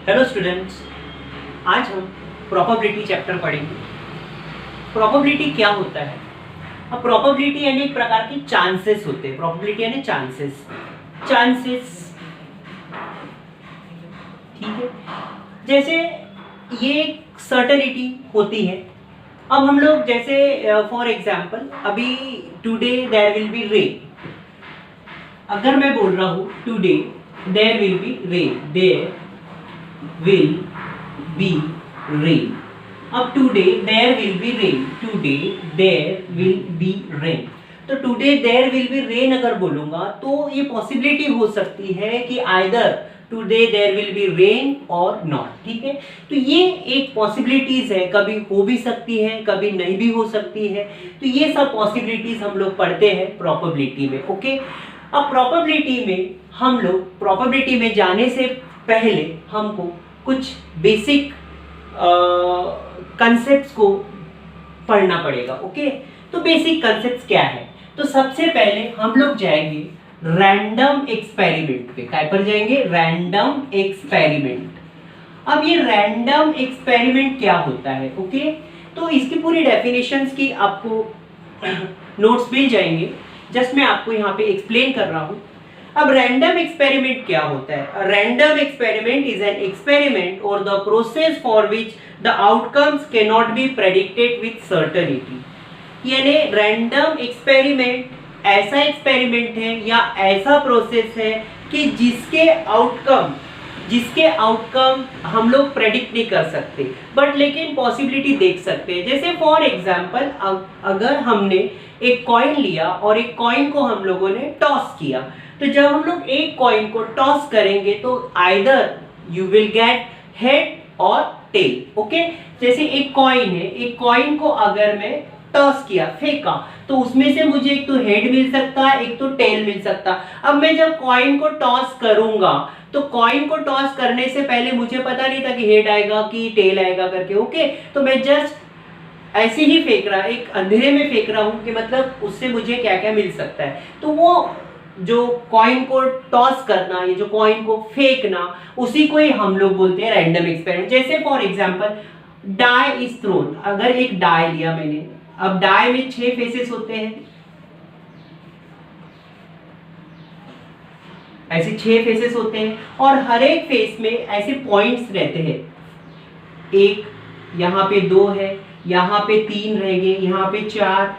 Hello students, आज हम probability chapter पढ़ेंगे। प्रोबेबिलिटी क्या होता है? अब प्रोबेबिलिटी यानी एक प्रकार की चांसेस होते हैं। प्रोबेबिलिटी यानी चांसेस चांसेस ठीक है। जैसे ये एक सर्टेनिटी होती है। अब हम लोग जैसे फॉर एग्जांपल अभी today there will be rain. अगर मैं बोल रहा हूँ today there will be rain, there will be rain. अब today there will be rain. Today there will be rain. तो today there will be rain अगर बोलूंगा तो ये पॉसिबिलिटी हो सकती है कि either today there will be rain or not. ठीक है, तो ये एक पॉसिबिलिटीज है, कभी हो भी सकती है कभी नहीं भी हो सकती है। तो ये सब पॉसिबिलिटीज हम लोग पढ़ते हैं प्रोबेबिलिटी में। ओके, अब प्रोबेबिलिटी में हम लोग प्रोबेबिलिटी में जाने से पहले हमको कुछ बेसिक कंसेप्ट्स को पढ़ना पड़ेगा। ओके, तो बेसिक कंसेप्ट्स क्या है? तो सबसे पहले हम लोग जाएंगे रैंडम एक्सपेरिमेंट पे। काय पर जाएंगे? Random experiment. अब ये रैंडम एक्सपेरिमेंट क्या होता है? ओके, तो इसकी पूरी डेफिनेशंस की आपको नोट्स मिल जाएंगे। जस्ट मैं आपको यहाँ पे एक्सप्लेन कर रहा हूँ। अब रैंडम एक्सपेरिमेंट क्या होता है? Random experiment is an experiment और the process for which the outcomes can not be predicted with certainty. यानी रैंडम एक्सपेरिमेंट ऐसा एक्सपेरिमेंट है या ऐसा प्रोसेस है कि जिसके आउटकम हम लोग प्रेडिक्ट नहीं कर सकते, बट लेकिन पॉसिबिलिटी देख सकते हैं। जैसे फॉर एग्जांपल अगर हमने एक कॉइन लिया और एक कॉइन को हम लोगों ने टॉस किया, तो जब हम लोग एक कॉइन को टॉस करेंगे तो either you will get head और टेल। ओके, जैसे एक कॉइन है, एक कॉइन को अगर मैं टॉस किया, फेंका, तो उसमें से मुझे एक तो हेड मिल सकता है, एक तो टेल मिल सकता। अब मैं जब कॉइन को टॉस करूंगा तो कॉइन को टॉस करने से पहले मुझे पता नहीं था कि हेड आएगा कि टेल आएगा करके। ओके, तो मैं जस्ट ऐसे ही फेंक रहा, एक अंधेरे में फेंक रहा हूं कि मतलब उससे मुझे क्या क्या मिल सकता है। तो वो जो कॉइन को टॉस करना, ये जो कॉइन को फेंकना, उसी को ही हम लोग बोलते हैं रैंडम एक्सपेरिमेंट। जैसे for example die is thrown. अगर एक डाई लिया मैंने, अब डाई में 6 फेसेस होते हैं, ऐसे 6 फेसेस होते हैं और हर एक फेस में ऐसे पॉइंट्स रहते हैं। एक यहाँ पे 2 है, यहाँ पे 3 रहेंगे, यहाँ पे 4,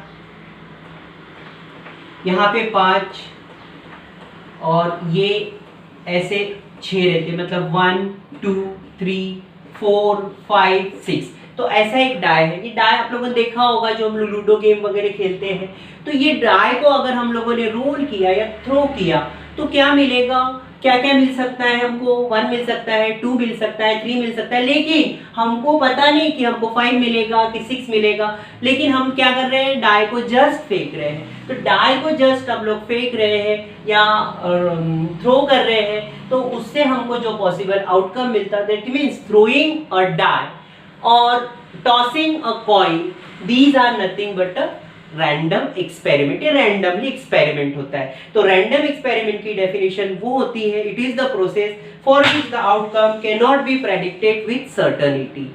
यहाँ पे 5 और ये ऐसे 6 रहते हैं, मतलब 1 2 3 4 5 6। तो ऐसा एक डाई है। ये डाई आप लोगों ने देखा होगा जो हम लोग लूडो गेम वगैरह खेलते हैं। तो ये डाई को अगर हम लोगों ने रोल किया या थ्रो किया तो क्या मिलेगा? क्या क्या मिल सकता है हमको? 1 मिल सकता है, 2 मिल सकता है, 3 मिल सकता है, लेकिन हमको पता नहीं कि हमको 5 मिलेगा कि 6 मिलेगा। लेकिन हम क्या कर रहे हैं? डाई को जस्ट फेंक रहे हैं। तो डाई को जस्ट हम लोग फेंक रहे हैं या थ्रो कर रहे हैं, तो उससे हमको जो पॉसिबल आउटकम मिलता है, that means throwing a die or tossing a coin, these are nothing but a random experiment. ये रैंडमली एक्सपेरिमेंट होता है। तो रैंडम एक्सपेरिमेंट की डेफिनेशन वो होती है, it is the process for which the outcome can not be predicted with certainty.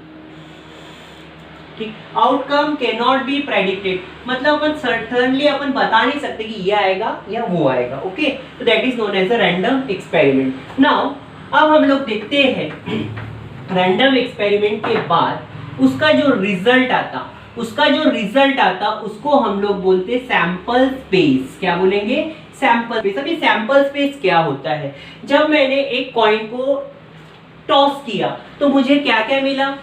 ठीक, outcome can not be predicted मतलब अपन सर्टेनली अपन बता नहीं सकते कि ये आएगा या वो आएगा। ओके, तो that is known as a random experiment. Now अब हम लोग देखते हैं रैंडम एक्सपेरिमेंट के बाद उसका जो रिजल्ट आता उसको हम लोग बोलते सैंपल स्पेस। क्या बोलेंगे? Sample space. अभी सैंपल स्पेस क्या होता है? जब मैंने एक कॉइन को टॉस किया तो मुझे क्या क्या मिला?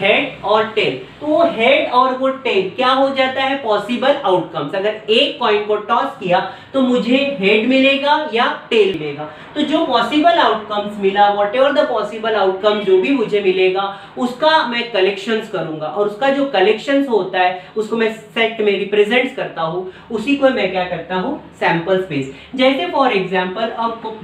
हेड और टेल। तो वो हेड और वो टेल क्या हो जाता है? Possible outcomes. अगर एक कॉइन को टॉस किया तो मुझे हेड मिलेगा या टेल मिलेगा। तो जो पॉसिबल आउटकम्स मिला, व्हाटएवर द पॉसिबल आउटकम जो भी मुझे मिलेगा, उसका मैं कलेक्शंस करूंगा और उसका जो कलेक्शंस होता है उसको मैं सेट में रिप्रेजेंट करता हूँ। उसी को मैं क्या करता हूँ? Sample space. जैसे फॉर एग्जाम्पल अब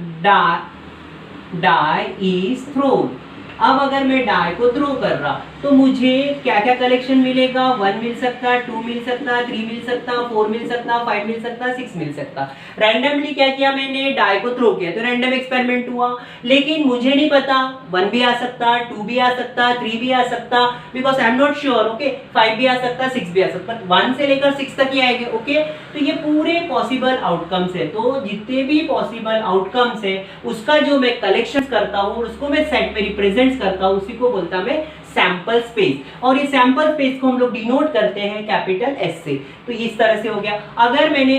डाई इज थ्रोन। अब अगर मैं डाई को थ्रो कर रहा तो मुझे क्या क्या कलेक्शन मिलेगा, 1 मिल सकता, 2 मिल सकता, 3 मिल सकता, 4 मिल सकता, 5 मिल सकता, 6 मिल सकता। रैंडमली क्या किया मैंने, डाई को थ्रो किया तो रैंडम एक्सपेरिमेंट हुआ, लेकिन मुझे नहीं पता 1 भी आ सकता, 2 भी आ सकता, 3 भी आ सकता, because I am not sure. Okay, 5 भी आ सकता, 6 भी आ सकता, 1 से लेकर 6 तक ही आएंगे। ओके, तो ये पूरे पॉसिबल आउटकम्स है। तो जितने भी पॉसिबल आउटकम्स है उसका जो मैं कलेक्शन करता हूँ उसको मैं सेट में रिप्रेजेंट करता हूँ, उसी को बोलता मैं सैंपल स्पेस। और ये सैंपल स्पेस को हम लोग डिनोट करते हैं कैपिटल एस से। तो इस तरह से हो गया। अगर मैंने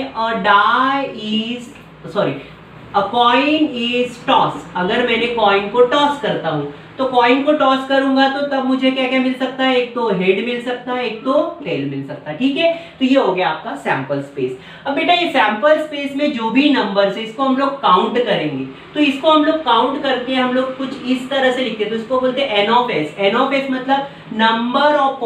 अ कॉइन इज टॉस, अगर मैंने कॉइन को टॉस करता हूं तो कॉइन को टॉस करूंगा तो तब मुझे क्या क्या मिल सकता है, एक तो हेड मिल सकता है, एक तो टेल मिल सकता है। ठीक है, तो ये हो गया आपका सैंपल स्पेस। अब बेटा ये सैंपल स्पेस में जो भी नंबर्स है इसको हम लोग काउंट करेंगे। तो इसको हम लोग काउंट करके हम लोग कुछ इस तरह से लिखते हैं, तो इसको बोलते हैं N of S. N of S मतलब number of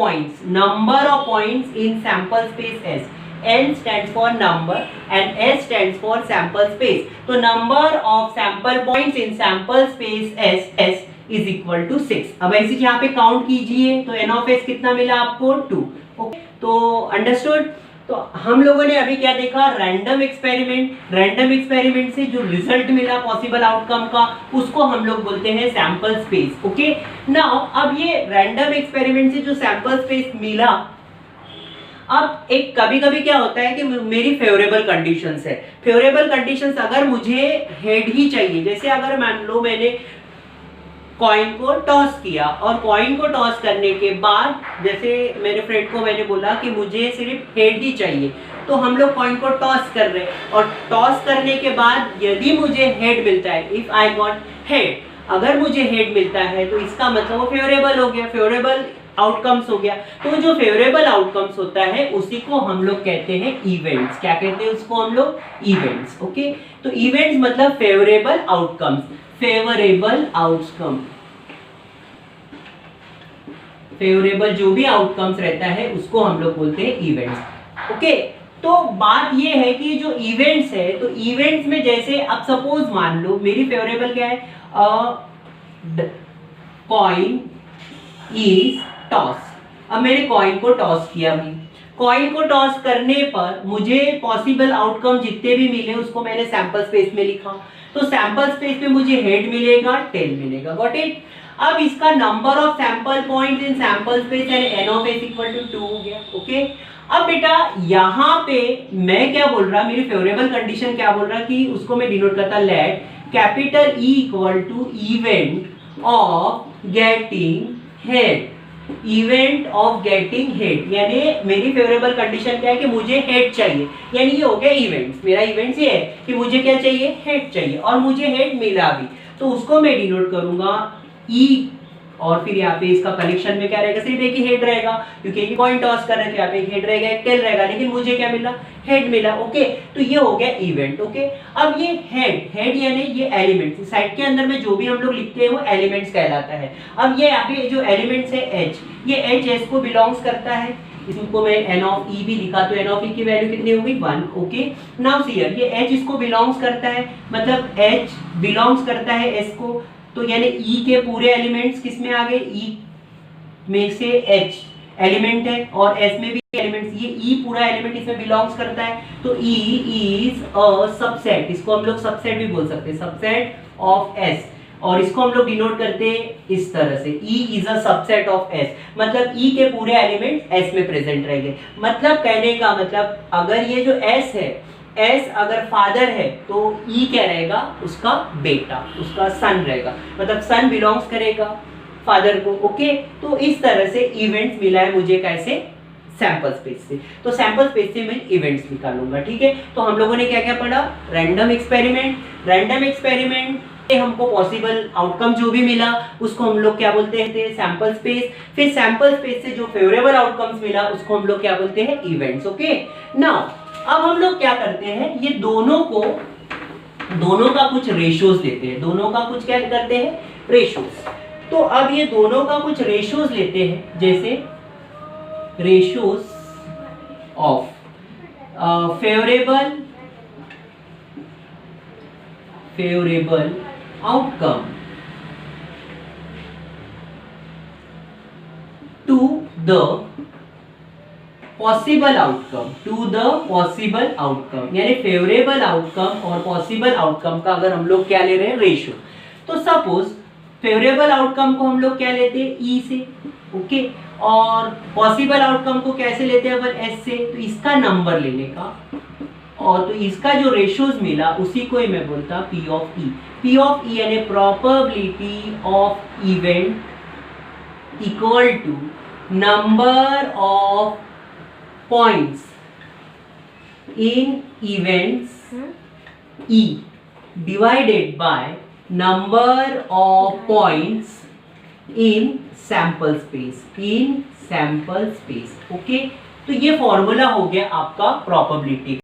points in sample space S. N stands for number and S stands for sample space. तो number of sample points in sample space S is equal to 6. अब ऐसे यहाँ पे count कीजिए तो N of S कितना मिला आपको, 2. ओके, तो अंडरस्टूड। तो हम लोगों ने अभी क्या देखा, रैंडम एक्सपेरिमेंट। रैंडम एक्सपेरिमेंट से जो रिजल्ट मिला पॉसिबल आउटकम का उसको हम लोग बोलते हैं सैंपल स्पेस। ओके, नाउ अब ये रैंडम एक्सपेरिमेंट से जो सैंपल स्पेस मिला, अब एक कभी कभी क्या होता है कि मेरी फेवरेबल कंडीशंस है। फेवरेबल कंडीशंस अगर मुझे हेड ही चाहिए, जैसे अगर मान लो मैंने कॉइन को टॉस किया और कॉइन को टॉस करने के बाद जैसे मेरे फ्रेंड को मैंने बोला कि मुझे सिर्फ हेड ही चाहिए, तो हम लोग कॉइन को टॉस कर रहे हैं और टॉस करने के बाद यदि मुझे हेड मिलता है, इफ आई गॉट हेड, अगर मुझे हेड मिलता है तो इसका मतलब वो फेवरेबल हो गया, फेवरेबल आउटकम्स हो गया। तो जो फेवरेबल आउटकम्स होता है उसी को हम लोग कहते हैं इवेंट्स। क्या कहते हैं उसको हम लोग, इवेंट्स। ओके, तो इवेंट्स मतलब favourable outcomes. Favourable outcome, favourable जो भी आउटकम्स रहता है उसको हम लोग बोलते हैं इवेंट्स। ओके, तो बात ये है कि जो इवेंट्स है, तो इवेंट्स में जैसे अब सपोज मान लो मेरी फेवरेबल क्या है, कॉइन इज टॉस। अब मैंने कॉइन को टॉस किया भी, कॉइन को टॉस करने पर मुझे पॉसिबल आउटकम जितने भी मिले उसको मैंने सैंपल स्पेस में लिखा। तो सैंपल स्पेस में मुझे हेड मिलेगा, टेल मिलेगा। Got it. अब इसका number of sample points in sample space यानी N of S equal to 2 हो गया। ओके, अब बेटा यहाँ पे मैं क्या बोल रहा, मेरी फेवरेबल कंडीशन क्या बोल रहा कि उसको मैं डिनोट करता let capital E equal to event of getting head. Event of getting head यानी मेरी फेवरेबल कंडीशन क्या है कि मुझे हेड चाहिए, यानी ये हो गया इवेंट्स। मेरा इवेंट्स ये है कि मुझे क्या चाहिए, हेड चाहिए, और मुझे हेड मिला भी, तो उसको मैं डिनोट करूंगा ई, और फिर यहाँ पे इसका कलेक्शन में क्या रहेगा, सिर्फ एक ही हेड रहेगा क्योंकि एक कॉइन टॉस कर रहे थे, यहाँ पे एक हेड रहेगा, एक टेल रहेगा, लेकिन मुझे क्या मिला, हेड मिला। ओके, तो ये हो गया इवेंट। ओके, अब ये हेड यानी ये एलिमेंट साइड के अंदर में जो भी हम लोग लिखते हैं वो एलिमेंट्स कहलाता है। अब ये यहाँ पे जो एलिमेंट्स है एच, ये एच एस को बिलोंग्स करता है, इसको मैं एन ऑफ ई भी लिखा तो एन ऑफ ई की वैल्यू कितनी हो गई, 1। ओके, नाउ सी हियर ये एच इसको बिलोंग्स करता है, मतलब एच बिलोंग्स करता है एस को, तो यानी ई के पूरे एलिमेंट्स किस में आ गए, ई में से एच एलिमेंट है और एस में भी एलिमेंट्स, ये ई पूरा एलिमेंट इसमें बिलोंग्स करता है, तो ई इज अ सबसेट, इसको हम लोग सबसेट भी बोल सकते हैं, सबसेट ऑफ एस, और इसको हम लोग डिनोट करते हैं इस तरह से, E is a subset of S, मतलब ई के पूरे एलिमेंट्स एस में प्रेजेंट रहेंगे। मतलब कहने का मतलब अगर ये जो एस है, एस अगर फादर है तो ई क्या रहेगा, उसका बेटा, उसका सन रहेगा, मतलब सन बिलोंग्स करेगा फादर को। ओके, तो इस तरह से इवेंट्स मिला है मुझे, कैसे, सैंपल स्पेस से। तो सैंपल स्पेस से मैं इवेंट्स निकालूंगा। ठीक है, तो हम लोगों ने क्या क्या पढ़ा, रैंडम एक्सपेरिमेंट। रैंडम एक्सपेरिमेंट हमको पॉसिबल आउटकम जो भी मिला उसको हम लोग क्या बोलते हैं, सैंपल स्पेस। फिर सैंपल स्पेस से जो फेवरेबल आउटकम्स मिला उसको हम लोग क्या बोलते हैं, इवेंट्स। ओके, नाउ अब हम लोग क्या करते हैं, ये दोनों का कुछ रेशियोज लेते हैं, दोनों का कुछ क्या करते हैं, रेशियोज। तो अब ये दोनों का कुछ रेशियोज लेते हैं, जैसे ratios of favourable outcome the possible outcome, to the possible outcome, यानी फेवरेबल आउटकम और पॉसिबल आउटकम का अगर हम लोग क्या ले रहे हैं, रेशियो। तो सपोज फेवरेबल आउटकम को हम लोग क्या लेते हैं, ई से, ओके, और पॉसिबल आउटकम को कैसे लेते हैं अपन, एस से। तो इसका नंबर लेने का, और तो इसका जो रेशियोज मिला उसी को ही मैं बोलता P of E. P of E यानी probability of event equal to number of points in events E divided by number of points in sample space, in sample space, okay। तो ये फॉर्मूला हो गया आपका प्रोबेबिलिटी।